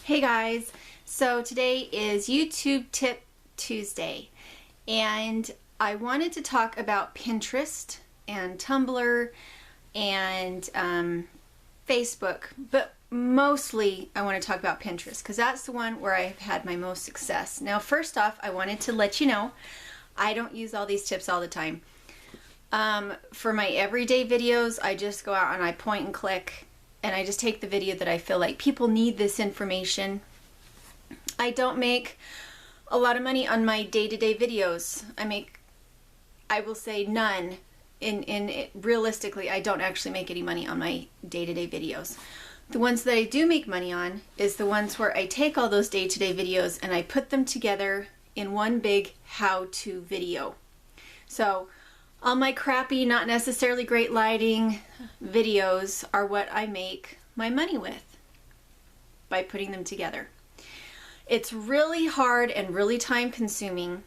Hey guys, so today is YouTube Tip Tuesday and I wanted to talk about Pinterest and Tumblr and Facebook, but mostly I want to talk about Pinterest because that's the one where I've had my most success. Now first off, I wanted to let you know I don't use all these tips all the time. For my everyday videos, I just go out and I point and click and I just take the video that I feel like people need this information. I don't make a lot of money on my day-to-day videos. I will say none. Realistically, I don't actually make any money on my day-to-day videos. The ones that I do make money on is the ones where I take all those day-to-day videos and I put them together in one big how-to video. So all my crappy, not necessarily great lighting videos are what I make my money with by putting them together. It's really hard and really time consuming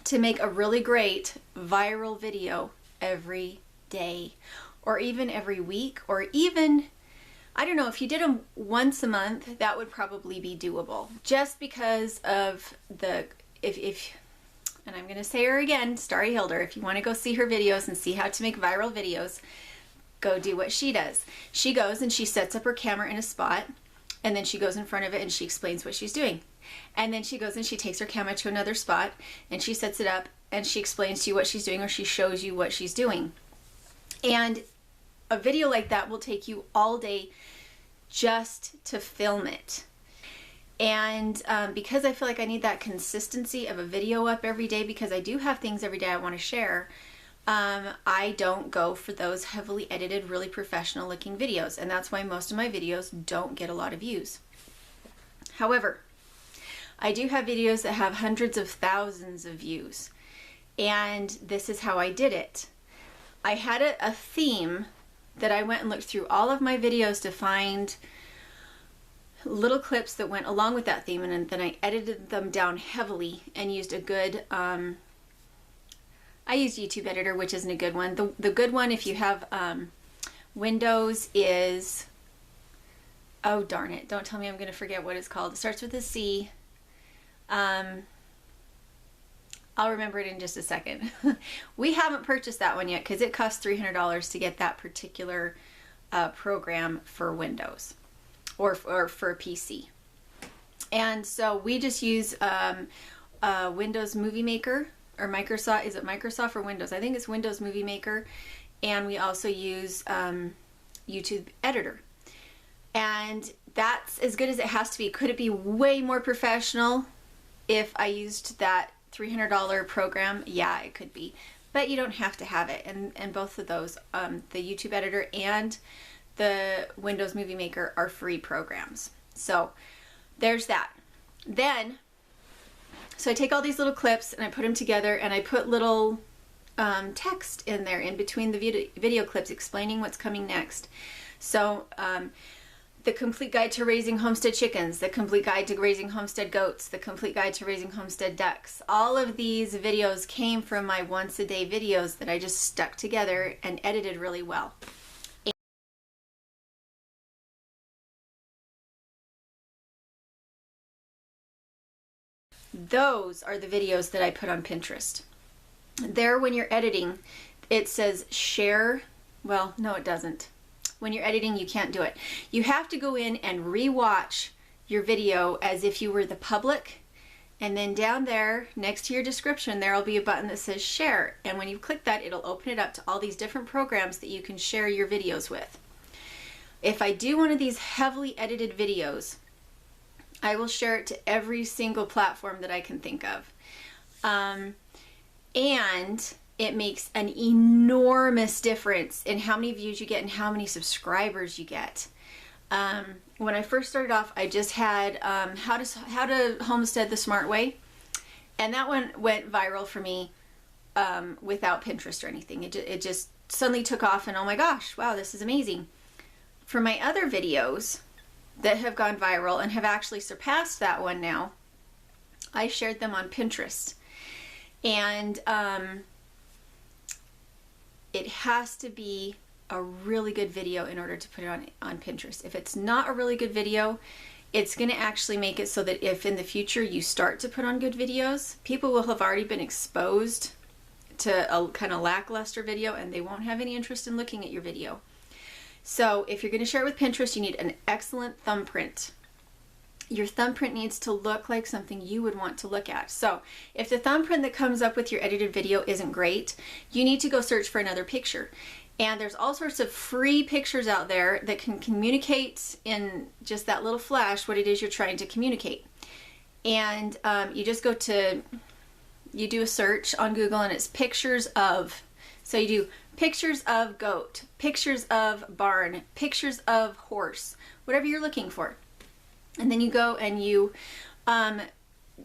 to make a really great viral video every day or even every week, or even, I don't know, if you did them once a month, that would probably be doable, just because of the, and I'm going to say her again, Starry Hilder, if you want to go see her videos and see how to make viral videos, go do what she does. She goes and she sets up her camera in a spot, and then she goes in front of it and she explains what she's doing. And then she goes and she takes her camera to another spot and she sets it up and she explains to you what she's doing, or she shows you what she's doing. And a video like that will take you all day just to film it. And because I feel like I need that consistency of a video up every day, because I do have things every day I want to share, I don't go for those heavily edited, really professional looking videos. And that's why most of my videos don't get a lot of views. However, I do have videos that have hundreds of thousands of views. And this is how I did it. I had a theme that I went and looked through all of my videos to find little clips that went along with that theme, and then I edited them down heavily and used a good, I used YouTube Editor, which isn't a good one. The good one, if you have Windows, is, oh darn it, don't tell me I'm going to forget what it's called. It starts with a C. I'll remember it in just a second. We haven't purchased that one yet because it costs $300 to get that particular program for Windows. Or for a PC. And so we just use Windows Movie Maker, or Microsoft, is it Microsoft or Windows? I think it's Windows Movie Maker. And we also use YouTube Editor. And that's as good as it has to be. Could it be way more professional if I used that $300 program? Yeah, it could be. But you don't have to have it. And both of those, the YouTube Editor and the Windows Movie Maker, are free programs. So there's that. Then, so I take all these little clips and I put them together and I put little text in there in between the video clips explaining what's coming next. So the complete guide to raising homestead chickens, the complete guide to raising homestead goats, the complete guide to raising homestead ducks. All of these videos came from my once a day videos that I just stuck together and edited really well. Those are the videos that I put on Pinterest. There, when you're editing, it says share. Well, no, it doesn't. When you're editing, you can't do it. You have to go in and re-watch your video as if you were the public. And then down there, next to your description, there will be a button that says share. And when you click that, it'll open it up to all these different programs that you can share your videos with. If I do one of these heavily edited videos, I will share it to every single platform that I can think of. And it makes an enormous difference in how many views you get and how many subscribers you get. When I first started off, I just had how to homestead the smart way. And that one went viral for me without Pinterest or anything. It just suddenly took off, and oh my gosh, wow, this is amazing. For my other videos that have gone viral and have actually surpassed that one now, I shared them on Pinterest. And it has to be a really good video in order to put it on Pinterest. If it's not a really good video, it's going to actually make it so that if in the future you start to put on good videos, people will have already been exposed to a kind of lackluster video and they won't have any interest in looking at your video. So if you're going to share it with Pinterest, you need an excellent thumbprint. Your thumbprint needs to look like something you would want to look at. So if the thumbprint that comes up with your edited video isn't great, you need to go search for another picture. And there's all sorts of free pictures out there that can communicate in just that little flash what it is you're trying to communicate. And you just go to, you do a search on Google and it's pictures of. So you do pictures of goat, pictures of barn, pictures of horse, whatever you're looking for. And then you go and you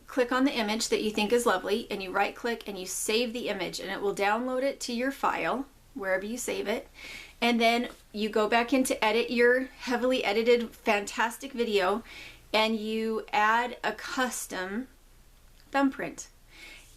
click on the image that you think is lovely and you right click and you save the image and it will download it to your file wherever you save it. And then you go back in to edit your heavily edited fantastic video and you add a custom thumbprint.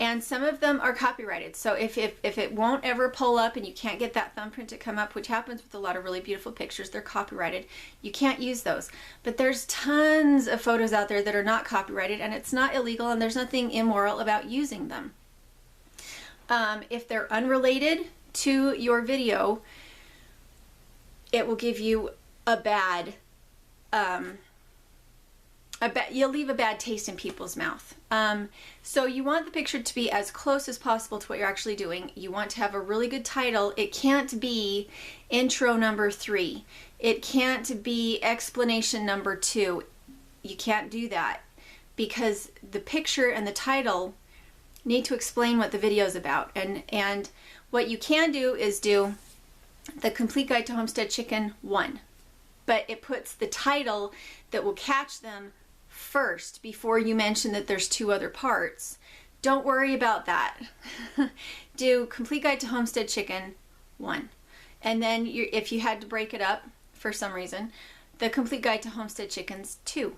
And some of them are copyrighted. So if it won't ever pull up and you can't get that thumbprint to come up, which happens with a lot of really beautiful pictures, they're copyrighted, you can't use those. But there's tons of photos out there that are not copyrighted and it's not illegal and there's nothing immoral about using them. If they're unrelated to your video, it will give you a bad, you'll leave a bad taste in people's mouth. So you want the picture to be as close as possible to what you're actually doing. You want to have a really good title. It can't be intro number 3. It can't be explanation number 2. You can't do that because the picture and the title need to explain what the video is about. And what you can do is do the Complete Guide to Homestead Chicken 1, but it puts the title that will catch them first before you mention that there's 2 other parts. Don't worry about that. Do Complete Guide to Homestead Chicken 1. And then if you had to break it up for some reason, the Complete Guide to Homestead Chickens 2.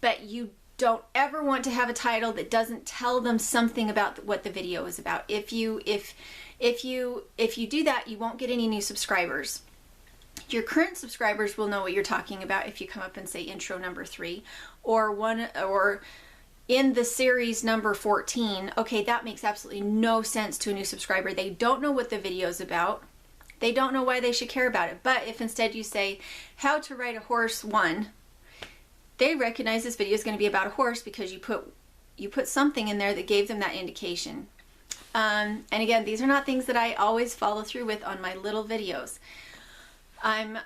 But you don't ever want to have a title that doesn't tell them something about what the video is about. If you do that, you won't get any new subscribers. Your current subscribers will know what you're talking about if you come up and say intro number 3 or in the series number 14. Okay, that makes absolutely no sense to a new subscriber. They don't know what the video is about. They don't know why they should care about it. But if instead you say how to ride a horse 1, they recognize this video is going to be about a horse because you put something in there that gave them that indication. And again, these are not things that I always follow through with on my little videos. I'm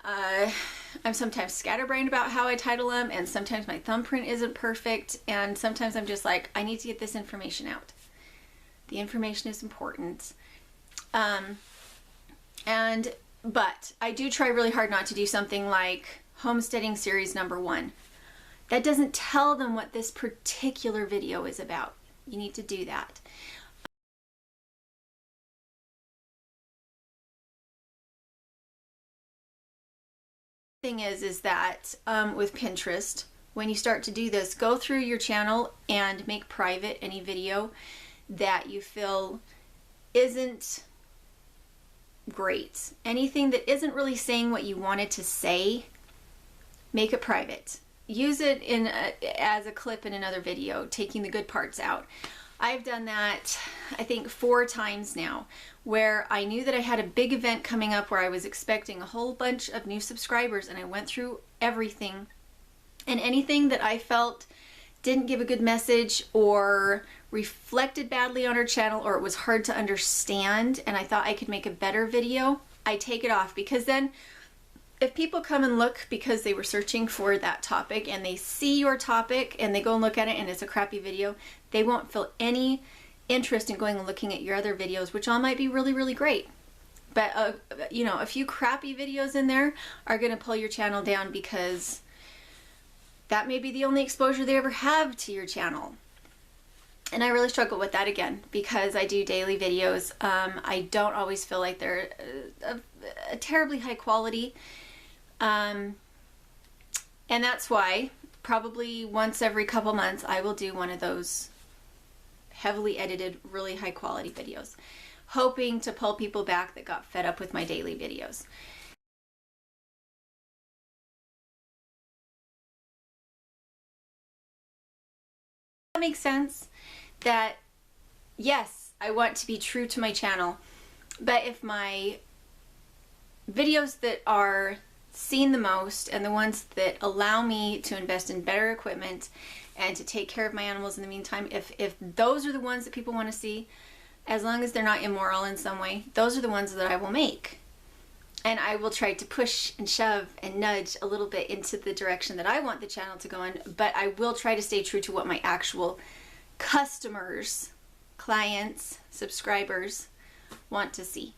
sometimes scatterbrained about how I title them, and sometimes my thumbprint isn't perfect, and sometimes I'm just like, I need to get this information out. The information is important. But I do try really hard not to do something like homesteading series number 1. That doesn't tell them what this particular video is about. You need to do that. Thing is that with Pinterest, when you start to do this, go through your channel and make private any video that you feel isn't great. Anything that isn't really saying what you wanted to say, make it private. Use it as a clip in another video, taking the good parts out. I've done that, I think 4 times now, where I knew that I had a big event coming up where I was expecting a whole bunch of new subscribers, and I went through everything, and anything that I felt didn't give a good message or reflected badly on her channel, or it was hard to understand and I thought I could make a better video, I take it off. Because then if people come and look because they were searching for that topic and they see your topic and they go and look at it and it's a crappy video, they won't feel any interest in going and looking at your other videos, which all might be really, really great. But you know, a few crappy videos in there are going to pull your channel down because that may be the only exposure they ever have to your channel. And I really struggle with that again because I do daily videos. I don't always feel like they're a terribly high quality. And that's why probably once every couple months I will do one of those heavily edited, really high quality videos, hoping to pull people back that got fed up with my daily videos. makes sense that, yes, I want to be true to my channel, but if my videos that are seen the most and the ones that allow me to invest in better equipment and to take care of my animals in the meantime, if those are the ones that people want to see, as long as they're not immoral in some way, those are the ones that I will make. And I will try to push and shove and nudge a little bit into the direction that I want the channel to go in, but I will try to stay true to what my actual customers, clients, subscribers want to see.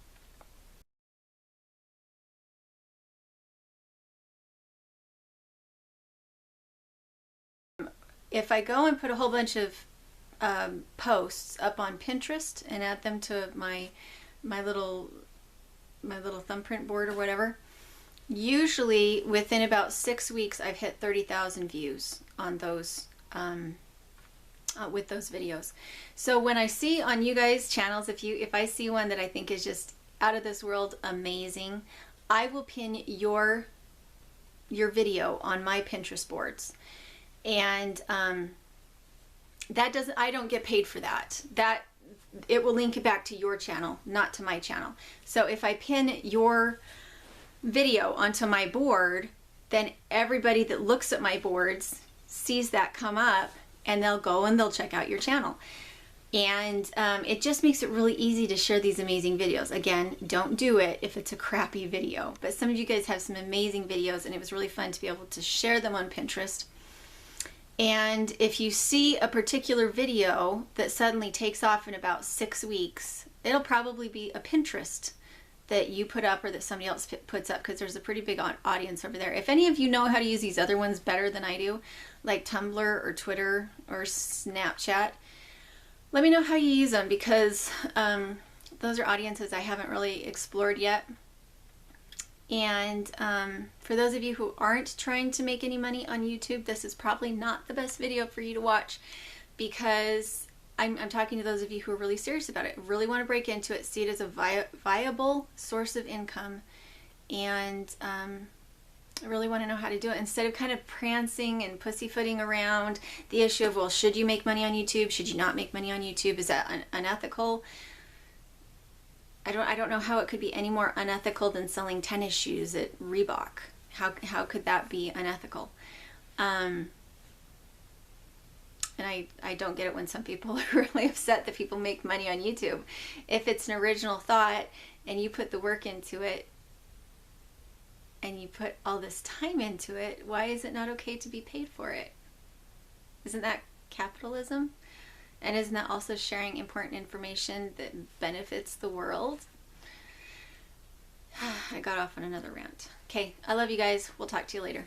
If I go and put a whole bunch of posts up on Pinterest and add them to my little thumbprint board or whatever, usually within about 6 weeks I've hit 30,000 views on those with those videos. So when I see on you guys' channels, if I see one that I think is just out of this world amazing, I will pin your video on my Pinterest boards. And I don't get paid for that. It will link it back to your channel, not to my channel. So if I pin your video onto my board, then everybody that looks at my boards sees that come up, and they'll go and they'll check out your channel. And it just makes it really easy to share these amazing videos. Again, don't do it if it's a crappy video, but some of you guys have some amazing videos, and it was really fun to be able to share them on Pinterest. And if you see a particular video that suddenly takes off in about 6 weeks, it'll probably be a Pinterest that you put up or that somebody else puts up, because there's a pretty big audience over there. If any of you know how to use these other ones better than I do, like Tumblr or Twitter or Snapchat, let me know how you use them, because those are audiences I haven't really explored yet. And for those of you who aren't trying to make any money on YouTube, this is probably not the best video for you to watch, because I'm talking to those of you who are really serious about it, really want to break into it, see it as a viable source of income, and I really want to know how to do it, instead of kind of prancing and pussyfooting around the issue of, well, should you make money on YouTube? Should you not make money on YouTube? Is that unethical? I don't know how it could be any more unethical than selling tennis shoes at Reebok. How could that be unethical? And I don't get it when some people are really upset that people make money on YouTube. If it's an original thought and you put the work into it and you put all this time into it, why is it not okay to be paid for it? Isn't that capitalism? And isn't that also sharing important information that benefits the world? I got off on another rant. Okay, I love you guys. We'll talk to you later.